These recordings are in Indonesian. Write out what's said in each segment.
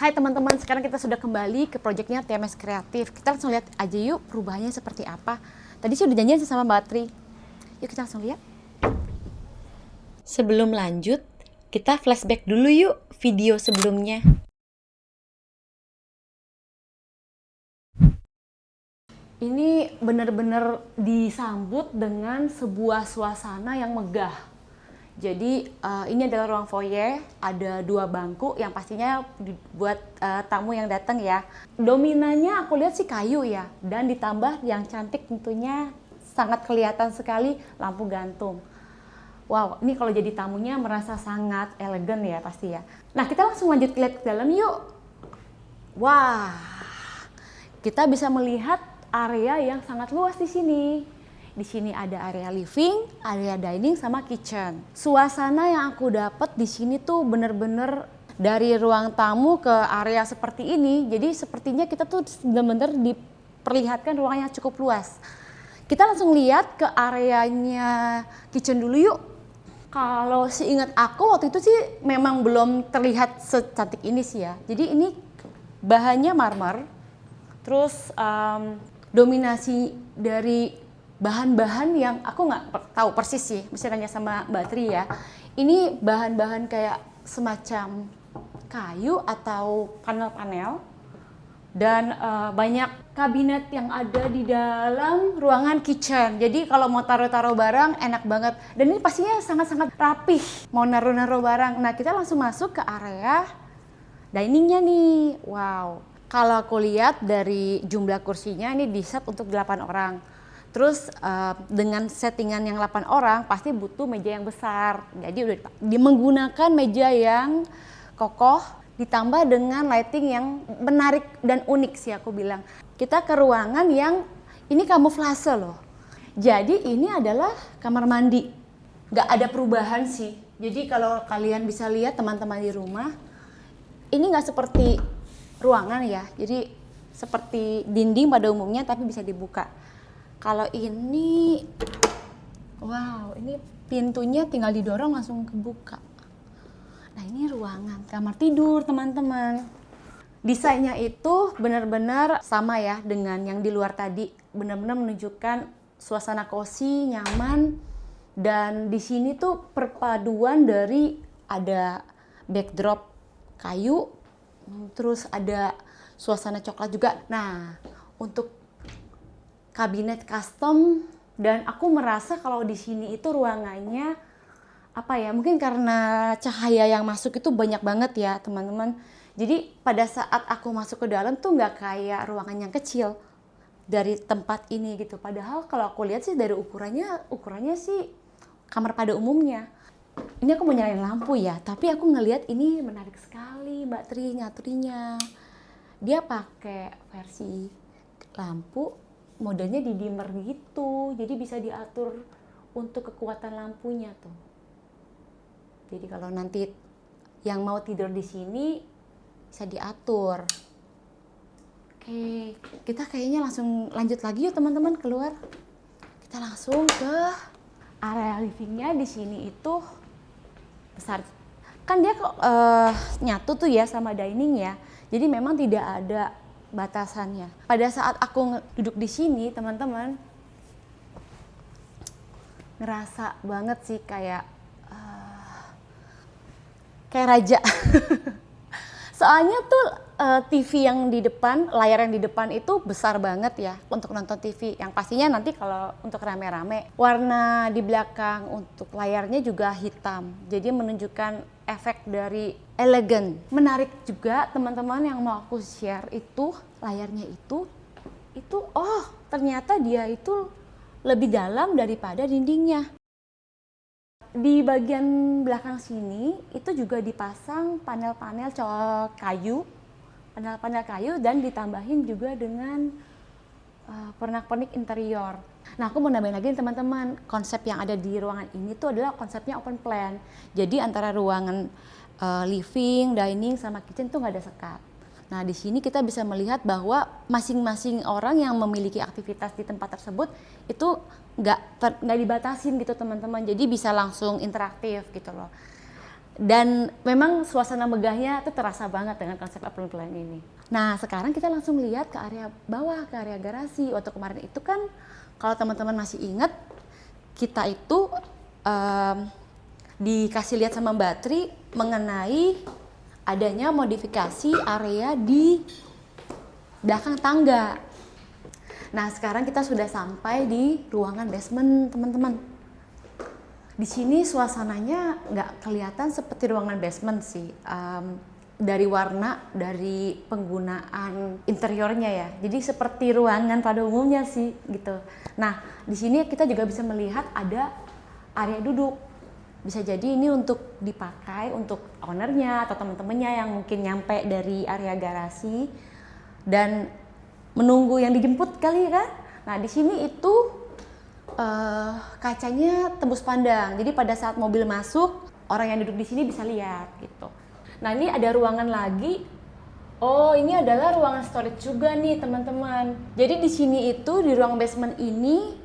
Hai teman-teman, sekarang kita sudah kembali ke proyeknya TMS Kreatif. Kita langsung lihat aja yuk perubahannya seperti apa. Tadi sudah janjian sama Mbak Tri. Yuk kita langsung lihat. Sebelum lanjut, kita flashback dulu yuk video sebelumnya. Ini benar-benar disambut dengan sebuah suasana yang megah. Jadi ini adalah ruang foyer, ada 2 bangku yang pastinya buat tamu yang datang ya. Dominannya aku lihat sih kayu ya, dan ditambah yang cantik tentunya sangat kelihatan sekali lampu gantung. Wow, ini kalau jadi tamunya merasa sangat elegan ya pasti ya. Nah kita langsung lanjut lihat ke dalam yuk. Wah, kita bisa melihat area yang sangat luas di sini. Di sini ada area living, area dining, sama kitchen. Suasana yang aku dapat di sini tuh bener-bener dari ruang tamu ke area seperti ini. Jadi sepertinya kita tuh bener-bener diperlihatkan ruang yang cukup luas. Kita langsung lihat ke areanya kitchen dulu yuk. Kalau seingat aku waktu itu sih memang belum terlihat secantik ini sih ya. Jadi ini bahannya marmer, terus dominasi dari bahan-bahan yang aku nggak tahu persis sih, mesti tanya sama Mbak Tri ya. Ini bahan-bahan kayak semacam kayu atau panel-panel dan banyak kabinet yang ada di dalam ruangan kitchen. Jadi kalau mau taruh-taruh barang enak banget. Dan ini pastinya sangat-sangat rapih mau naruh-naruh barang. Nah kita langsung masuk ke area diningnya nih. Wow, kalau aku lihat dari jumlah kursinya ini di-set untuk 8 orang. Terus dengan settingan yang 8 orang pasti butuh meja yang besar. Jadi udah menggunakan meja yang kokoh ditambah dengan lighting yang menarik dan unik sih aku bilang. Kita ke ruangan yang ini kamuflase loh. Jadi ini adalah kamar mandi. Nggak ada perubahan sih. Jadi kalau kalian bisa lihat teman-teman di rumah, ini nggak seperti ruangan ya. Jadi seperti dinding pada umumnya tapi bisa dibuka. Kalau ini, wow, ini pintunya tinggal didorong langsung kebuka. Nah ini ruangan kamar tidur teman-teman. Desainnya itu benar-benar sama ya dengan yang di luar tadi. Benar-benar menunjukkan suasana cozy, nyaman. Dan di sini tuh perpaduan dari ada backdrop kayu, terus ada suasana coklat juga. Nah untuk kabinet custom, dan aku merasa kalau di sini itu ruangannya apa ya, mungkin karena cahaya yang masuk itu banyak banget ya teman-teman. Jadi pada saat aku masuk ke dalam tuh nggak kayak ruangan yang kecil dari tempat ini gitu. Padahal kalau aku lihat sih dari ukurannya sih kamar pada umumnya. Ini aku mau nyalain lampu ya, tapi aku ngelihat ini menarik sekali Mbak Tri nyaturinya. Dia pakai versi lampu modenya di dimmer gitu, jadi bisa diatur untuk kekuatan lampunya tuh. Jadi kalau nanti yang mau tidur di sini bisa diatur. Oke, kita kayaknya langsung lanjut lagi yuk teman-teman keluar. Kita langsung ke area livingnya. Di sini itu besar. Kan dia nyatu tuh ya sama dining ya. Jadi memang tidak ada batasannya. Pada saat aku duduk di sini, teman-teman, ngerasa banget sih kayak raja. Soalnya tuh TV yang di depan, layar yang di depan itu besar banget ya untuk nonton TV. Yang pastinya nanti kalau untuk rame-rame, warna di belakang untuk layarnya juga hitam. Jadi menunjukkan efek dari elegan. Menarik juga teman-teman yang mau aku share itu layarnya itu oh ternyata dia itu lebih dalam daripada dindingnya. Di bagian belakang sini itu juga dipasang panel-panel kayu, panel-panel kayu dan ditambahin juga dengan pernak-pernik interior. Nah aku mau nambahin lagi teman-teman, konsep yang ada di ruangan ini tuh adalah konsepnya open plan. Jadi antara ruangan living, dining, sama kitchen tuh nggak ada sekat. Nah di sini kita bisa melihat bahwa masing-masing orang yang memiliki aktivitas di tempat tersebut itu nggak dibatasin gitu teman-teman. Jadi bisa langsung interaktif gitu loh. Dan memang suasana megahnya itu terasa banget dengan konsep apartment plan ini. Nah, sekarang kita langsung lihat ke area bawah, ke area garasi. Waktu kemarin itu kan, kalau teman-teman masih ingat, kita itu dikasih lihat sama Mbak Tri mengenai adanya modifikasi area di belakang tangga. Nah, sekarang kita sudah sampai di ruangan basement, teman-teman. Di sini suasananya nggak kelihatan seperti ruangan basement sih. Dari warna, dari penggunaan interiornya ya. Jadi seperti ruangan pada umumnya sih gitu. Nah, di sini kita juga bisa melihat ada area duduk. Bisa jadi ini untuk dipakai untuk ownernya atau teman-temannya yang mungkin nyampe dari area garasi dan menunggu yang dijemput kali kan. Nah, di sini itu kacanya tembus pandang. Jadi pada saat mobil masuk, orang yang duduk di sini bisa lihat gitu. Nah, ini ada ruangan lagi. Oh, ini adalah ruangan storage juga nih, teman-teman. Jadi di sini itu di ruang basement ini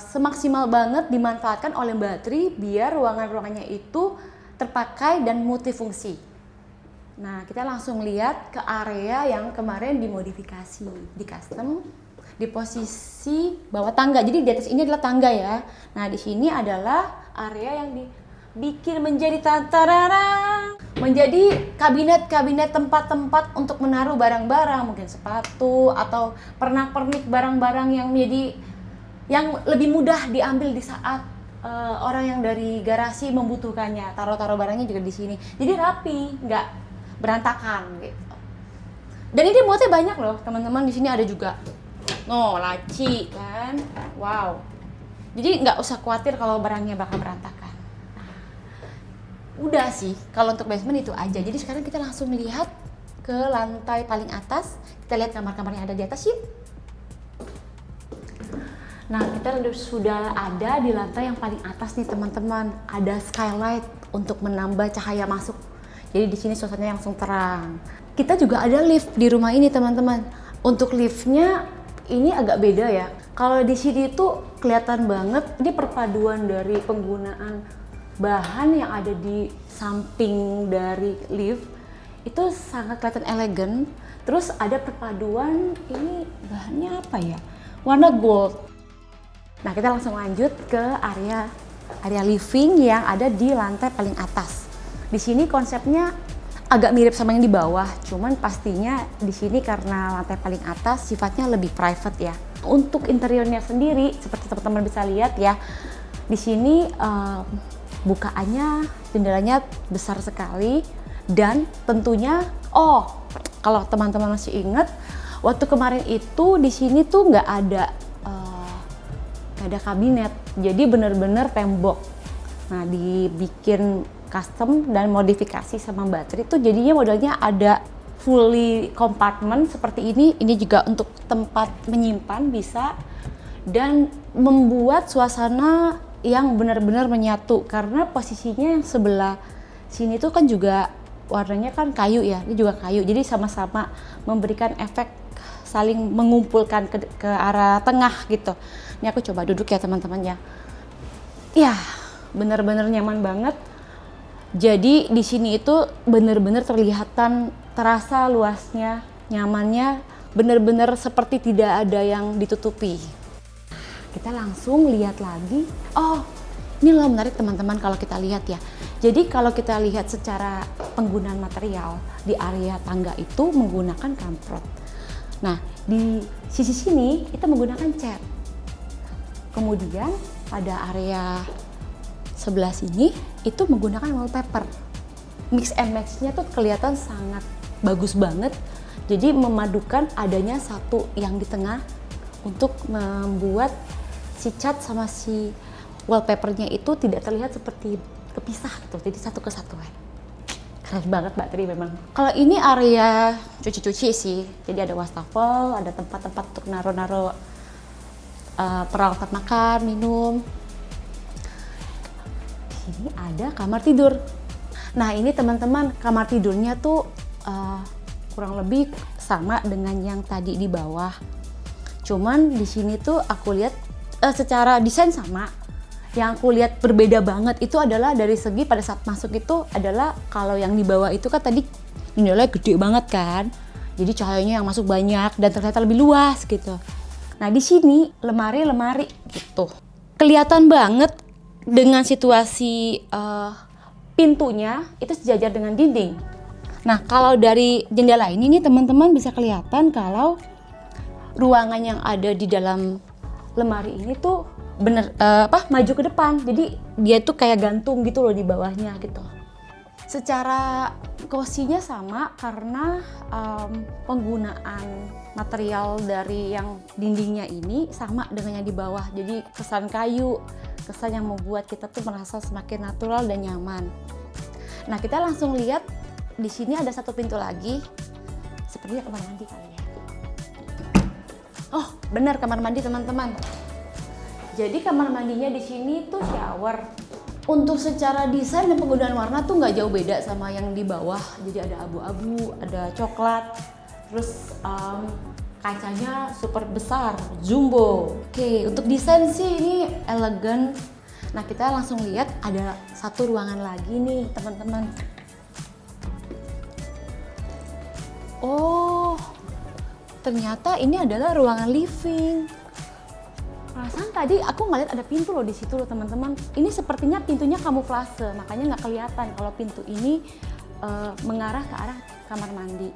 semaksimal banget dimanfaatkan oleh Mbak Tri biar ruangan-ruangannya itu terpakai dan multifungsi. Nah, kita langsung lihat ke area yang kemarin dimodifikasi, di custom, di posisi bawah tangga. Jadi di atas ini adalah tangga ya. Nah, di sini adalah area yang dibikin menjadi menjadi kabinet-kabinet tempat-tempat untuk menaruh barang-barang, mungkin sepatu atau pernak-pernik barang-barang yang lebih mudah diambil di saat orang yang dari garasi membutuhkannya. Taruh-taruh barangnya juga di sini. Jadi rapi, nggak berantakan gitu. Dan ini muatnya banyak loh, teman-teman. Di sini ada juga laci kan, wow. Jadi nggak usah khawatir kalau barangnya bakal berantakan. Udah sih, kalau untuk basement itu aja. Jadi sekarang kita langsung lihat ke lantai paling atas. Kita lihat kamar-kamar yang ada di atas yuk. Nah, kita sudah ada di lantai yang paling atas nih teman-teman. Ada skylight untuk menambah cahaya masuk. Jadi di sini suasananya langsung terang. Kita juga ada lift di rumah ini teman-teman. Untuk liftnya ini agak beda ya. Kalau di sini tuh kelihatan banget ini perpaduan dari penggunaan bahan yang ada di samping dari lift itu sangat kelihatan elegan. Terus ada perpaduan ini bahannya apa ya? Warna gold. Nah, kita langsung lanjut ke area living yang ada di lantai paling atas. Di sini konsepnya agak mirip sama yang di bawah, cuman pastinya di sini karena lantai paling atas sifatnya lebih private ya. Untuk interiornya sendiri, seperti teman-teman bisa lihat ya, di sini bukaannya, jendelanya besar sekali dan tentunya, kalau teman-teman masih ingat, waktu kemarin itu di sini tuh nggak ada kabinet, jadi bener-bener tembok. Nah, dibikin custom dan modifikasi sama Mbak Tri itu jadinya modelnya ada fully compartment seperti ini. Ini juga untuk tempat menyimpan bisa dan membuat suasana yang benar-benar menyatu karena posisinya yang sebelah sini tuh kan juga warnanya kan kayu ya, ini juga kayu. Jadi sama-sama memberikan efek saling mengumpulkan ke arah tengah gitu. Ini aku coba duduk ya teman-teman ya. Ya, benar-benar nyaman banget. Jadi di sini itu benar-benar terasa luasnya, nyamannya, benar-benar seperti tidak ada yang ditutupi. Kita langsung lihat lagi. Ini loh menarik teman-teman kalau kita lihat ya. Jadi kalau kita lihat secara penggunaan material di area tangga itu menggunakan kamprot. Nah, di sisi sini kita menggunakan cat. Kemudian pada area sebelah sini itu menggunakan wallpaper. Mix and match-nya tuh kelihatan sangat bagus banget. Jadi memadukan adanya satu yang di tengah untuk membuat si cat sama si wallpapernya itu tidak terlihat seperti kepisah gitu. Jadi satu kesatuan. Keren banget Mbak Tri memang. Kalau ini area cuci-cuci sih. Jadi ada wastafel, ada tempat-tempat untuk naruh-naruh peralatan makan, minum. Ini ada kamar tidur. Nah, ini teman-teman kamar tidurnya tuh kurang lebih sama dengan yang tadi di bawah. Cuman di sini tuh aku lihat secara desain sama. yang aku lihat berbeda banget itu adalah dari segi pada saat masuk itu adalah kalau yang di bawah itu kan tadi jendelanya gede banget kan. Jadi cahayanya yang masuk banyak dan ternyata lebih luas gitu. Nah di sini lemari-lemari gitu. Kelihatan banget dengan situasi pintunya itu sejajar dengan dinding. Nah kalau dari jendela ini nih teman-teman bisa kelihatan kalau ruangan yang ada di dalam lemari ini tuh bener maju ke depan, jadi dia tuh kayak gantung gitu loh di bawahnya gitu. Secara kosinya sama karena penggunaan material dari yang dindingnya ini sama dengan yang di bawah, jadi kesan kayu, kesan yang membuat kita tuh merasa semakin natural dan nyaman. Nah kita langsung lihat di sini ada satu pintu lagi, sepertinya kamar mandi kali ya. Oh benar, kamar mandi teman-teman. Jadi kamar mandinya di sini tuh shower. Untuk secara desain dan penggunaan warna tuh nggak jauh beda sama yang di bawah. Jadi ada abu-abu, ada coklat, terus kacanya super besar, jumbo. Oke, untuk desain sih ini elegan. Nah kita langsung lihat ada satu ruangan lagi nih teman-teman. Oh, ternyata ini adalah ruangan living. Perasaan tadi aku ngeliat ada pintu loh di situ loh teman-teman. Ini sepertinya pintunya kamuflase, makanya nggak kelihatan kalau pintu ini mengarah ke arah kamar mandi.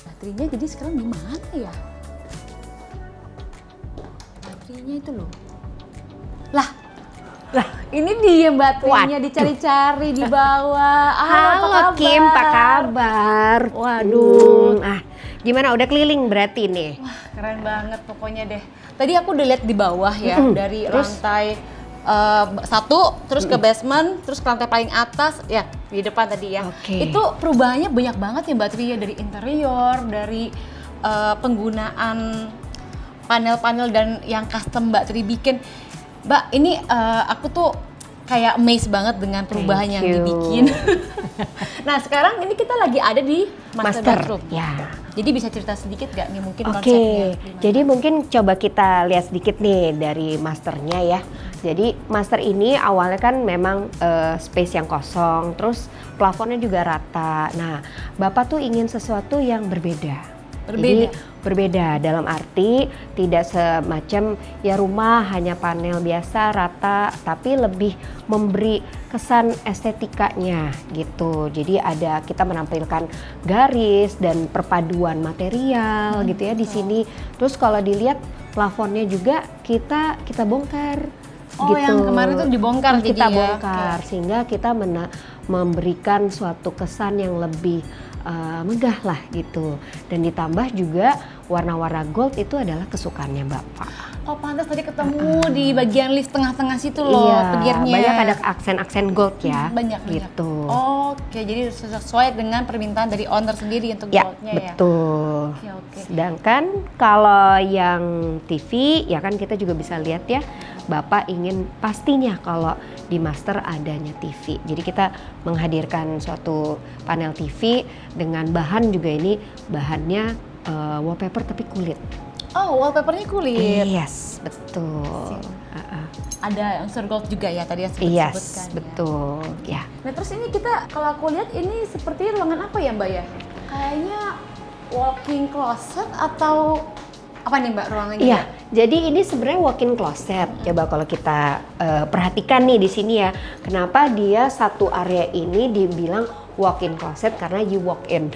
Baterainya jadi sekarang di mana ya? Baterainya itu loh. Lah, ini dia baterainya dicari-cari di bawah. Halo Kim, apa kabar? Waduh, gimana? Udah keliling berarti nih? Wah, keren banget pokoknya deh. Tadi aku udah lihat di bawah ya, dari lantai 1, terus ke basement, terus ke lantai paling atas, ya di depan tadi ya. Itu perubahannya banyak banget ya Mbak Tri ya, dari interior, dari penggunaan panel-panel dan yang custom Mbak Tri bikin. Mbak, ini aku tuh kayak amazed banget dengan perubahan yang dibikin. Nah sekarang ini kita lagi ada di master bedroom. Ya. Jadi bisa cerita sedikit gak nih mungkin konsepnya? Jadi mungkin coba kita lihat sedikit nih dari masternya ya. Jadi master ini awalnya kan memang space yang kosong, terus plafonnya juga rata. Nah, Bapak tuh ingin sesuatu yang berbeda. Jadi berbeda dalam arti tidak semacam ya rumah hanya panel biasa rata, tapi lebih memberi kesan estetikanya gitu. Jadi ada kita menampilkan garis dan perpaduan material gitu ya di sini. Terus kalau dilihat plafonnya juga kita bongkar. Oh, gitu. yang kemarin itu dibongkar kita jadi bongkar sehingga kita memberikan suatu kesan yang lebih megah lah gitu, dan ditambah juga warna-warna gold itu adalah kesukaannya Bapak. Oh pantas tadi ketemu di bagian lift tengah-tengah situ loh, petirnya. Banyak ada aksen-aksen gold ya. Banyak gitu. Oke, jadi sesuai dengan permintaan dari owner sendiri untuk goldnya ya. Betul. Oke. Sedangkan kalau yang TV ya kan kita juga bisa lihat ya, Bapak ingin pastinya kalau di master adanya TV. Jadi kita menghadirkan suatu panel TV dengan bahan juga ini bahannya wallpaper tapi kulit. Oh, wallpapernya kulit. Yes, betul. Ada unsur gold juga ya tadi yang sebutkan. Yes, betul. Ya. Nah terus ini kita kalau aku lihat ini seperti ruangan apa ya Mbak ya? Kayaknya walk-in closet atau apa nih Mbak ruangannya? Iya, jadi ini sebenarnya walk-in closet. Coba kalau kita perhatikan nih di sini ya, kenapa dia satu area ini dibilang walk-in closet karena you walk in.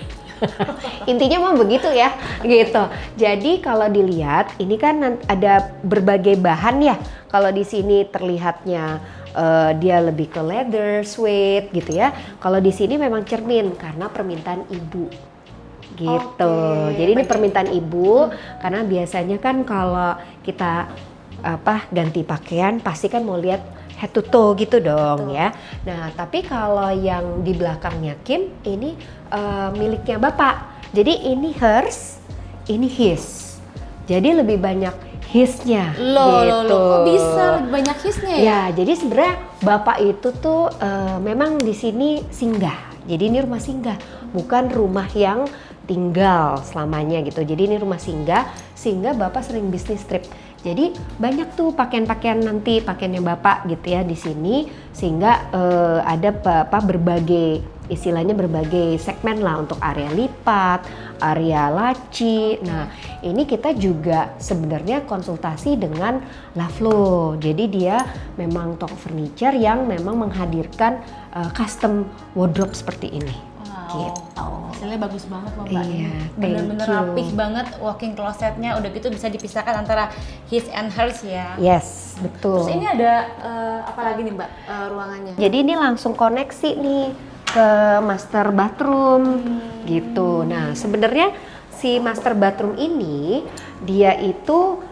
Intinya memang begitu ya, gitu. Jadi kalau dilihat ini kan ada berbagai bahan ya. Kalau di sini terlihatnya dia lebih ke leather, suede gitu ya. Kalau di sini memang cermin karena permintaan ibu. Gitu. Jadi ini permintaan ibu karena biasanya kan kalau kita ganti pakaian pasti kan mau lihat head to toe gitu dong. Ya. Nah, tapi kalau yang di belakangnya Kim ini miliknya Bapak. Jadi ini hers, ini his. Jadi lebih banyak hisnya gitu. Kok bisa lebih banyak hisnya ya? Ya, jadi sebenarnya Bapak itu tuh memang di sini singgah. Jadi ini rumah singgah, bukan rumah yang tinggal selamanya gitu. Jadi ini rumah singgah, sehingga Bapak sering bisnis trip. Jadi banyak tuh pakaian-pakaian nanti pakaiannya Bapak gitu ya di sini, sehingga ada berbagai istilahnya berbagai segmen lah untuk area lipat, area laci. Nah, ini kita juga sebenarnya konsultasi dengan Lavlo. Jadi dia memang toko furniture yang memang menghadirkan custom wardrobe seperti ini. Gitu. Hasilnya bagus banget loh Mbak. Iya, Bener-bener thank you. rapih banget walk-in closetnya. Udah gitu bisa dipisahkan antara his and hers ya. Yes, betul. Terus ini ada apa lagi nih Mbak ruangannya? Jadi ini langsung koneksi nih ke master bathroom gitu. Nah, sebenarnya si master bathroom ini dia itu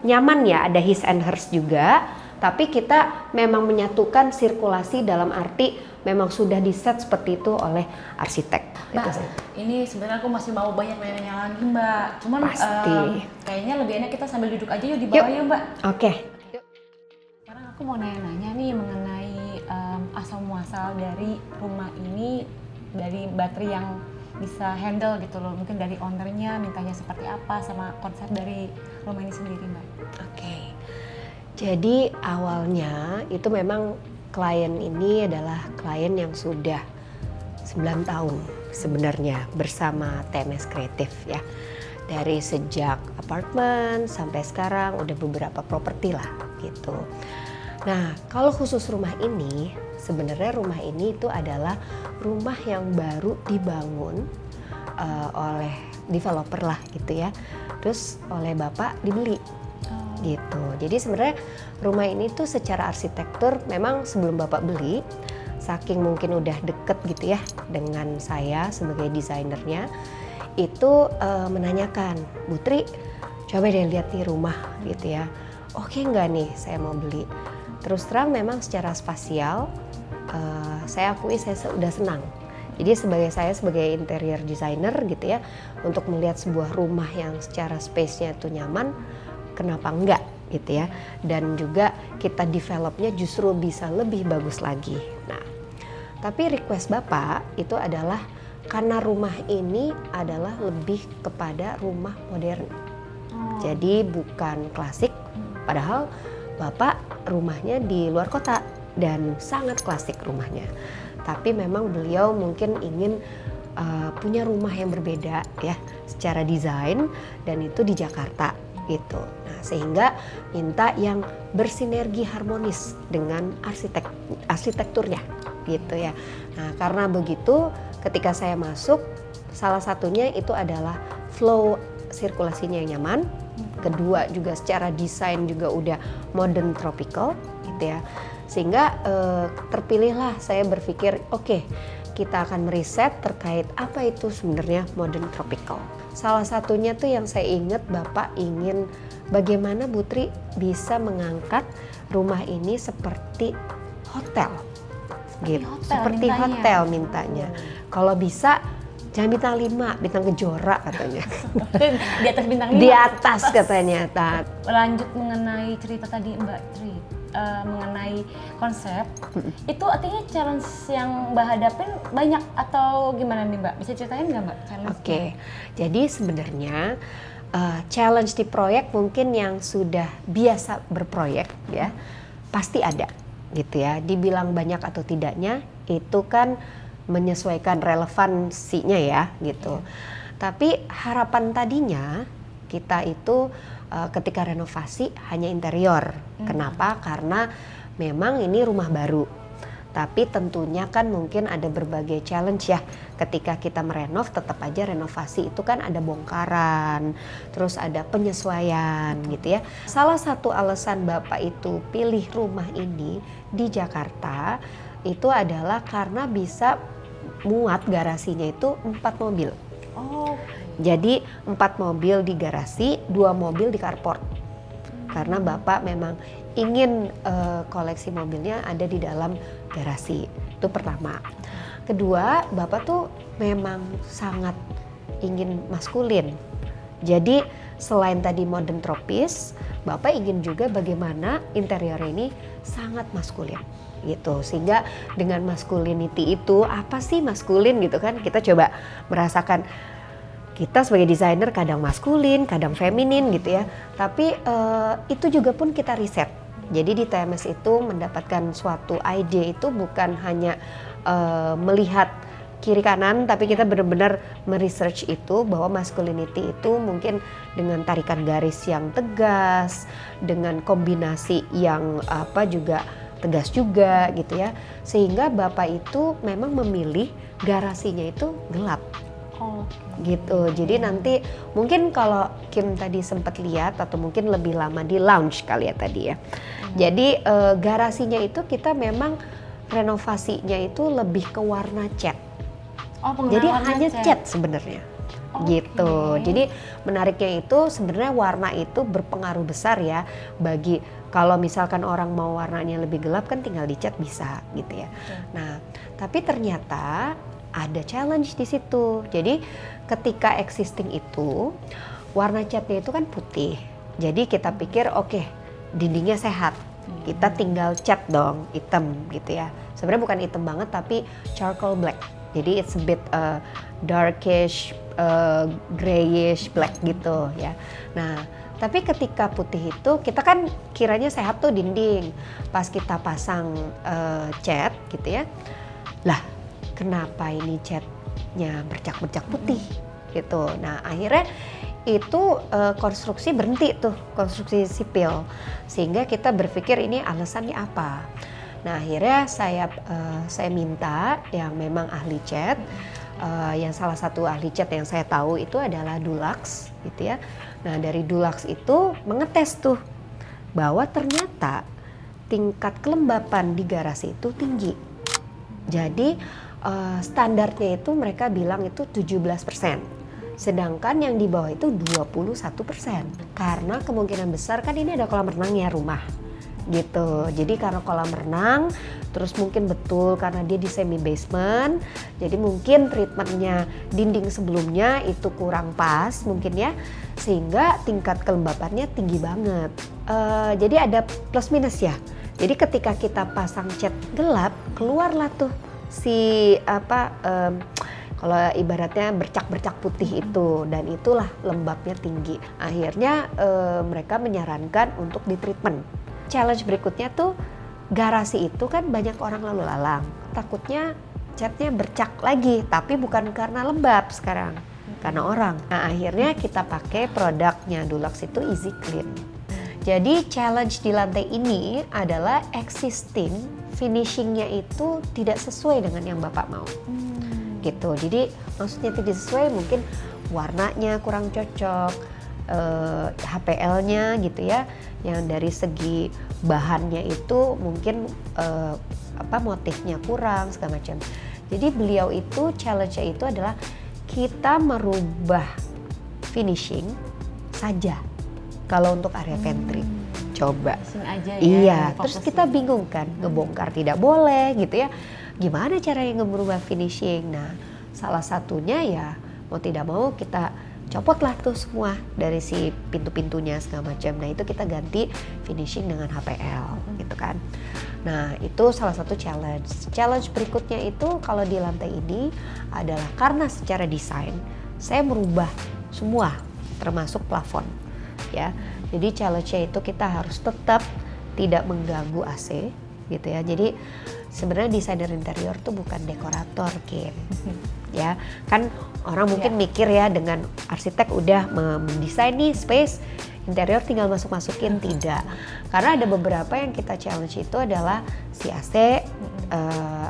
nyaman ya, ada his and hers juga. Tapi kita memang menyatukan sirkulasi dalam arti memang sudah diset seperti itu oleh arsitek. Mbak, Gitu sih. ini sebenarnya aku masih mau banyak nanya lagi Mbak. Cuman Pasti. kayaknya lebih enak kita sambil duduk aja yuk di bawah ya Mbak. Oke. Sekarang aku mau nanya-nanya nih mengenai asal muasal dari rumah ini, dari baterai yang bisa handle gitu loh. Mungkin dari ownernya mintanya seperti apa sama konsep dari rumah ini sendiri Mbak. Oke. Jadi awalnya itu memang klien ini adalah klien yang sudah 9 tahun sebenarnya bersama TMS Kreatif ya. Dari sejak apartemen sampai sekarang udah beberapa properti lah gitu. Nah, kalau khusus rumah ini, sebenarnya rumah ini itu adalah rumah yang baru dibangun oleh developer lah gitu ya. Terus oleh Bapak dibeli. Gitu. Jadi sebenarnya rumah ini tuh secara arsitektur memang sebelum Bapak beli, saking mungkin udah deket gitu ya dengan saya sebagai desainernya, itu menanyakan, Bu Tri, coba deh lihat nih rumah gitu ya. Oke nggak nih saya mau beli. Terus terang memang secara spasial saya akui saya udah senang. Jadi saya sebagai interior designer gitu ya, untuk melihat sebuah rumah yang secara space-nya itu nyaman, kenapa enggak gitu ya. Dan juga kita developnya justru bisa lebih bagus lagi. Nah, tapi request Bapak itu adalah karena rumah ini adalah lebih kepada rumah modern. Jadi bukan klasik, padahal Bapak rumahnya di luar kota dan sangat klasik rumahnya. Tapi memang beliau mungkin ingin punya rumah yang berbeda ya secara desain, dan itu di Jakarta gitu. Nah, sehingga minta yang bersinergi harmonis dengan arsitekturnya gitu ya. Nah, karena begitu ketika saya masuk, salah satunya itu adalah flow sirkulasinya yang nyaman. Kedua juga secara desain juga udah modern tropical gitu ya. Sehingga terpilihlah saya berpikir oke, kita akan meriset terkait apa itu sebenarnya modern tropical. Salah satunya tuh yang saya ingat Bapak ingin bagaimana Bu Tri bisa mengangkat rumah ini seperti hotel. Gitu. Seperti hotel mintanya. Kalau bisa jangan bintang 5, bintang Kejora katanya. Di atas bintang 5. Di atas katanya. Lanjut mengenai cerita tadi Mbak Tri, mengenai konsep, itu artinya challenge yang Mbak hadapin banyak atau gimana nih Mbak? Bisa ceritain nggak Mbak challenge? Oke, jadi sebenarnya challenge di proyek mungkin yang sudah biasa berproyek ya, pasti ada gitu ya. Dibilang banyak atau tidaknya itu kan menyesuaikan relevansinya ya gitu. Tapi harapan tadinya kita itu ketika renovasi hanya interior. Kenapa? Karena memang ini rumah baru. Tapi tentunya kan mungkin ada berbagai challenge ya. Ketika kita merenov, tetap aja renovasi itu kan ada bongkaran, terus ada penyesuaian gitu ya. Salah satu alasan Bapak itu pilih rumah ini di Jakarta itu adalah karena bisa muat garasinya itu 4 mobil. Jadi 4 mobil di garasi, 2 mobil di carport. Karena Bapak memang ingin koleksi mobilnya ada di dalam garasi. Itu pertama. Kedua, Bapak tuh memang sangat ingin maskulin. Jadi selain tadi modern tropis, Bapak ingin juga bagaimana interior ini sangat maskulin gitu. Sehingga dengan masculinity itu, apa sih maskulin gitu kan, kita coba merasakan kita sebagai desainer kadang maskulin, kadang feminin gitu ya. Tapi itu juga pun kita riset. Jadi di TMS itu mendapatkan suatu ide itu bukan hanya melihat kiri kanan, tapi kita benar-benar meresearch itu bahwa masculinity itu mungkin dengan tarikan garis yang tegas, dengan kombinasi yang juga tegas juga gitu ya. Sehingga Bapak itu memang memilih garasinya itu gelap. Gitu. Jadi nanti mungkin kalau Kim tadi sempat lihat atau mungkin lebih lama di lounge kali ya tadi ya. Jadi garasinya itu kita memang renovasinya itu lebih ke warna cat. Jadi hanya cat sebenarnya. Gitu. Jadi menariknya itu sebenarnya warna itu berpengaruh besar ya bagi kalau misalkan orang mau warnanya lebih gelap kan tinggal dicat bisa gitu ya. Nah, tapi ternyata ada challenge di situ. Jadi ketika existing itu warna catnya itu kan putih. Jadi kita pikir oke, dindingnya sehat. Kita tinggal cat dong hitam gitu ya. Sebenarnya bukan hitam banget tapi charcoal black. Jadi it's a bit darkish, grayish black gitu ya. Nah, tapi ketika putih itu kita kan kiranya sehat tuh dinding. Pas kita pasang cat gitu ya. Lah, kenapa ini catnya bercak-bercak putih gitu. Nah, akhirnya itu konstruksi berhenti tuh, konstruksi sipil. Sehingga kita berpikir ini alasannya apa. Nah, akhirnya saya minta yang memang ahli cat, yang salah satu ahli cat yang saya tahu itu adalah Dulux gitu ya. Nah, dari Dulux itu mengetes tuh bahwa ternyata tingkat kelembapan di garasi itu tinggi. Jadi standarnya itu mereka bilang itu 17%. Sedangkan yang di bawah itu 21%. Karena kemungkinan besar kan ini ada kolam renang ya rumah. Gitu. Jadi karena kolam renang, terus mungkin betul karena dia di semi basement, jadi mungkin treatmentnya dinding sebelumnya itu kurang pas mungkin ya, sehingga tingkat kelembapannya tinggi banget. Jadi ada plus minus ya. Jadi ketika kita pasang cat gelap, keluarlah tuh si kalau ibaratnya bercak-bercak putih itu, dan itulah lembabnya tinggi. Akhirnya mereka menyarankan untuk di treatment. Challenge berikutnya tuh garasi itu kan banyak orang lalu lalang, takutnya catnya bercak lagi, tapi bukan karena lembab sekarang, karena orang. Nah, akhirnya kita pakai produknya Dulux itu Easy Clean. Jadi challenge di lantai ini adalah existing finishingnya itu tidak sesuai dengan yang Bapak mau. Gitu. Jadi maksudnya tidak sesuai, mungkin warnanya kurang cocok, HPL-nya gitu ya, yang dari segi bahannya itu mungkin motifnya kurang segala macam. Jadi beliau itu challenge-nya itu adalah kita merubah finishing saja kalau untuk area pantry. Coba. Aja ya, iya, terus kita bingung kan, ngebongkar tidak boleh gitu ya. Gimana caranya merubah finishing? Nah, salah satunya ya mau tidak mau kita copotlah tuh semua dari si pintu-pintunya segala macam. Nah, itu kita ganti finishing dengan HPL gitu kan. Nah, itu salah satu challenge. Challenge berikutnya itu kalau di lantai ini adalah karena secara desain saya merubah semua termasuk plafon ya. Jadi challenge-nya itu kita harus tetap tidak mengganggu AC gitu ya. Jadi sebenarnya desainer interior tuh bukan dekorator, Kim. Ya, kan orang mungkin mikir ya dengan arsitek udah mendesain nih space interior tinggal masuk-masukin, tidak. Karena ada beberapa yang kita challenge itu adalah si AC,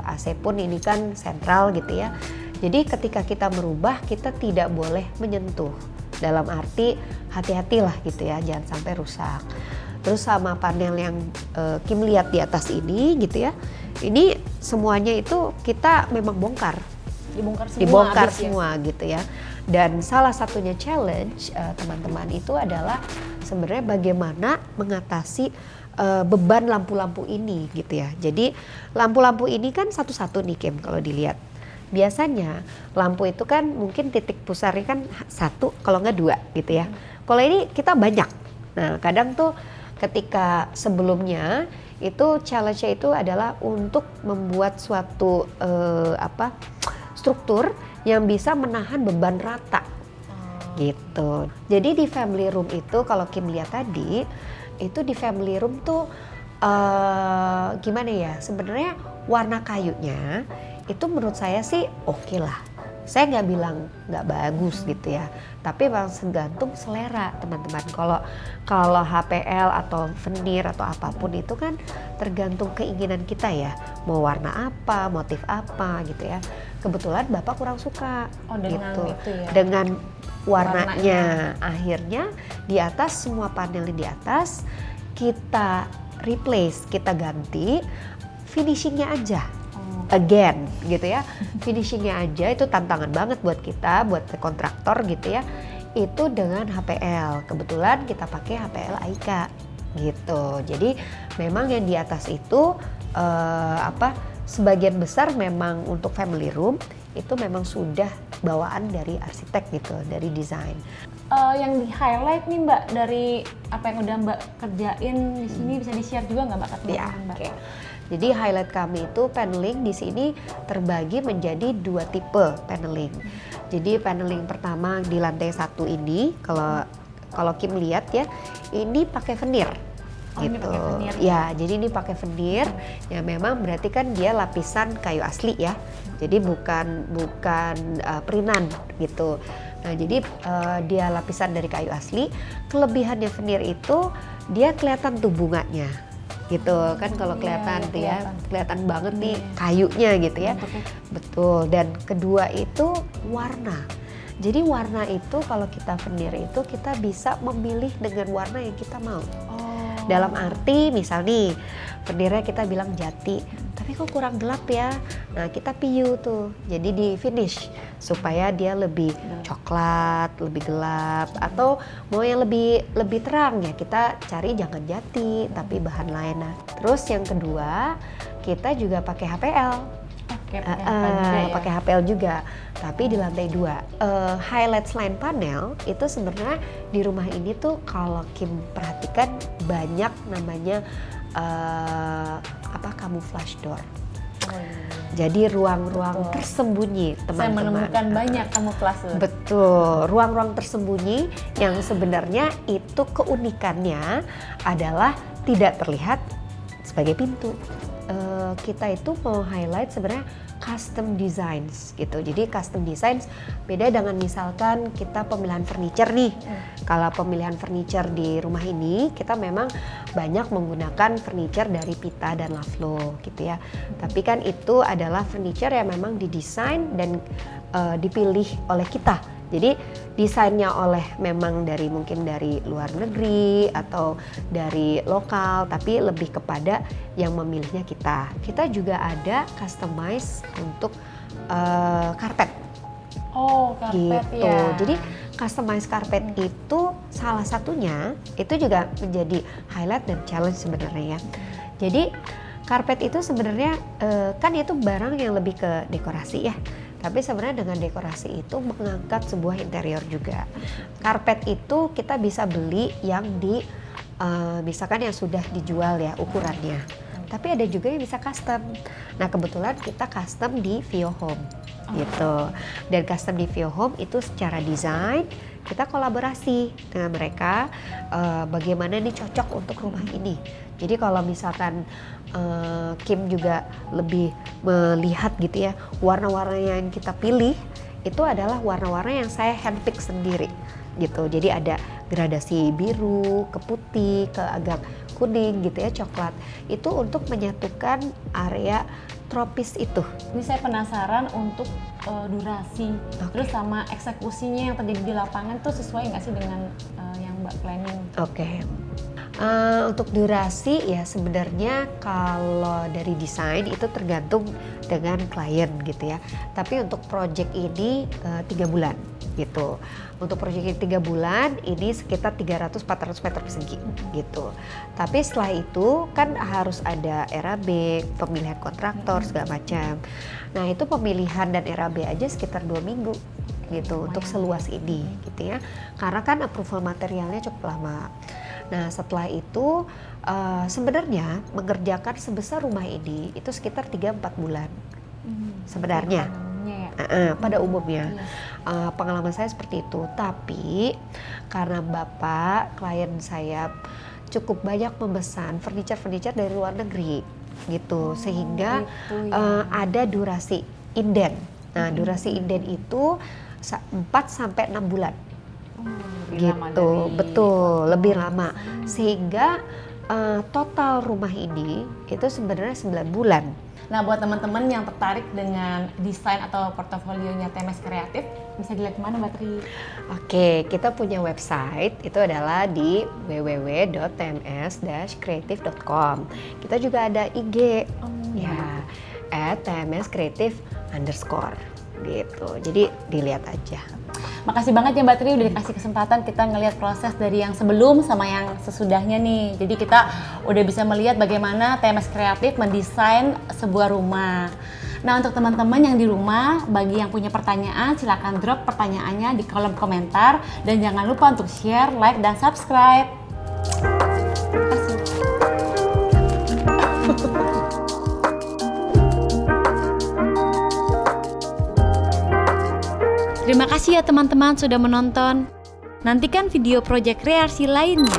AC pun ini kan sentral gitu ya. Jadi ketika kita merubah kita tidak boleh menyentuh. Dalam arti hati-hatilah gitu ya, jangan sampai rusak. Terus sama panel yang Kim lihat di atas ini gitu ya, ini semuanya itu kita memang bongkar. Dibongkar semua gitu ya. Dan salah satunya challenge teman-teman itu adalah sebenarnya bagaimana mengatasi beban lampu-lampu ini gitu ya. Jadi lampu-lampu ini kan satu-satu nih Kim kalau dilihat. Biasanya lampu itu kan mungkin titik pusarnya kan satu, kalau nggak dua gitu ya. Kalau ini kita banyak. Nah, kadang tuh ketika sebelumnya itu challenge-nya itu adalah untuk membuat suatu struktur yang bisa menahan beban rata gitu. Jadi di family room itu kalau Kim lihat tadi, itu di family room tuh gimana ya? Sebenarnya warna kayunya itu menurut saya sih oke lah. Saya nggak bilang nggak bagus gitu ya, tapi memang tergantung selera teman-teman. Kalau HPL atau veneer atau apapun itu kan tergantung keinginan kita ya, mau warna apa, motif apa gitu ya. Kebetulan Bapak kurang suka dengan gitu itu ya. dengan warnanya. Akhirnya di atas, semua panel di atas kita replace, kita ganti finishingnya aja. Again gitu ya, finishingnya aja itu tantangan banget buat kita, buat kontraktor gitu ya. Itu dengan HPL, kebetulan kita pakai HPL Aika gitu. Jadi memang yang di atas itu sebagian besar memang untuk family room itu memang sudah bawaan dari arsitek gitu, dari desain. Yang di highlight nih Mbak dari apa yang udah Mbak kerjain di sini bisa di-share juga nggak Mbak ke teman-teman Mbak? Okay. Jadi highlight kami itu paneling di sini terbagi menjadi 2 tipe paneling. Jadi paneling pertama di lantai 1 ini, kalau Kim lihat ya, ini pakai veneer. Ini Gitu. pakai veneer. Ya, jadi ini pakai veneer. Ya memang berarti kan dia lapisan kayu asli ya. Jadi bukan printan gitu. Nah, jadi dia lapisan dari kayu asli. Kelebihannya veneer itu dia kelihatan tuh bunganya. Gitu kan, kalau kelihatan tuh ya, kelihatan banget nih kayunya gitu ya. Betul. Dan kedua itu warna. Jadi warna itu kalau kita veneer itu kita bisa memilih dengan warna yang kita mau. Dalam arti misal nih veneernya kita bilang jati, tapi kok kurang gelap ya. Nah kita PU tuh, jadi di finish supaya dia lebih coklat, lebih gelap, atau mau yang lebih terang ya kita cari jangan jati tapi bahan lain. Nah terus yang kedua kita juga pakai HPL. Pakai HPL juga, tapi di lantai 2. Highlight selain panel itu sebenarnya di rumah ini tuh kalau Kim perhatikan banyak namanya camouflage door. Jadi ruang-ruang tersembunyi teman-teman. Saya menemukan banyak camouflage. Betul, ruang-ruang tersembunyi yang sebenarnya itu keunikannya adalah tidak terlihat sebagai pintu. Kita itu mau highlight sebenarnya custom designs gitu. Jadi custom designs beda dengan misalkan kita pemilihan furniture nih. Kalau pemilihan furniture di rumah ini kita memang banyak menggunakan furniture dari Pita dan Lavlo gitu ya. Tapi kan itu adalah furniture yang memang didesain dan dipilih oleh kita. Jadi desainnya mungkin dari luar negeri atau dari lokal, tapi lebih kepada yang memilihnya kita. Kita juga ada customize untuk karpet. Karpet gitu. ya. Jadi customize karpet itu salah satunya itu juga menjadi highlight dan challenge sebenarnya ya. Jadi karpet itu sebenarnya kan itu barang yang lebih ke dekorasi ya. Tapi sebenarnya dengan dekorasi itu mengangkat sebuah interior juga. Karpet itu kita bisa beli yang misalkan yang sudah dijual ya ukurannya. Tapi ada juga yang bisa custom. Nah kebetulan kita custom di Vio Home gitu. Dan custom di Vio Home itu secara desain kita kolaborasi dengan mereka bagaimana ini cocok untuk rumah ini. Jadi kalau misalkan Kim juga lebih melihat gitu ya, warna-warna yang kita pilih itu adalah warna-warna yang saya handpick sendiri gitu. Jadi ada gradasi biru, ke putih, ke agak kuning gitu ya, coklat. Itu untuk menyatukan area tropis itu. Ini saya penasaran untuk durasi, terus sama eksekusinya yang terjadi di lapangan tuh sesuai nggak sih dengan yang Mbak planning? Oke. Untuk durasi ya sebenarnya kalau dari desain itu tergantung dengan klien gitu ya. Tapi untuk project ini 3 bulan gitu. Untuk project ini 3 bulan ini sekitar 300-400 meter persegi gitu. Tapi setelah itu kan harus ada RAB, pemilihan kontraktor segala macam. Nah itu pemilihan dan RAB aja sekitar 2 minggu gitu untuk seluas ini gitu ya. Karena kan approval materialnya cukup lama. Nah setelah itu sebenarnya mengerjakan sebesar rumah ini itu sekitar 3-4 bulan sebenarnya. pada umumnya. Iya. Pengalaman saya seperti itu, tapi karena bapak klien saya cukup banyak memesan furniture dari luar negeri gitu, sehingga gitu ya. ada durasi inden. Nah, durasi inden itu 4 sampai 6 bulan. Lebih lama Gitu, dari betul, lebih lama. Sehingga total rumah ini itu sebenarnya 9 bulan. Nah, buat teman-teman yang tertarik dengan desain atau portofolionya TMS Kreatif, bisa dilihat di mana, Mbak Tri? Oke, kita punya website, itu adalah di www.tms-creative.com. Kita juga ada IG, ya, @tmscreative_ gitu. Jadi dilihat aja. Makasih banget ya Mbak Tri udah dikasih kesempatan kita ngelihat proses dari yang sebelum sama yang sesudahnya nih. Jadi kita udah bisa melihat bagaimana TMS Kreatif mendesain sebuah rumah. Nah, untuk teman-teman yang di rumah, bagi yang punya pertanyaan, silakan drop pertanyaannya di kolom komentar dan jangan lupa untuk share, like, dan subscribe. Terima kasih. Terima kasih ya teman-teman sudah menonton. Nantikan video proyek kreasi lainnya.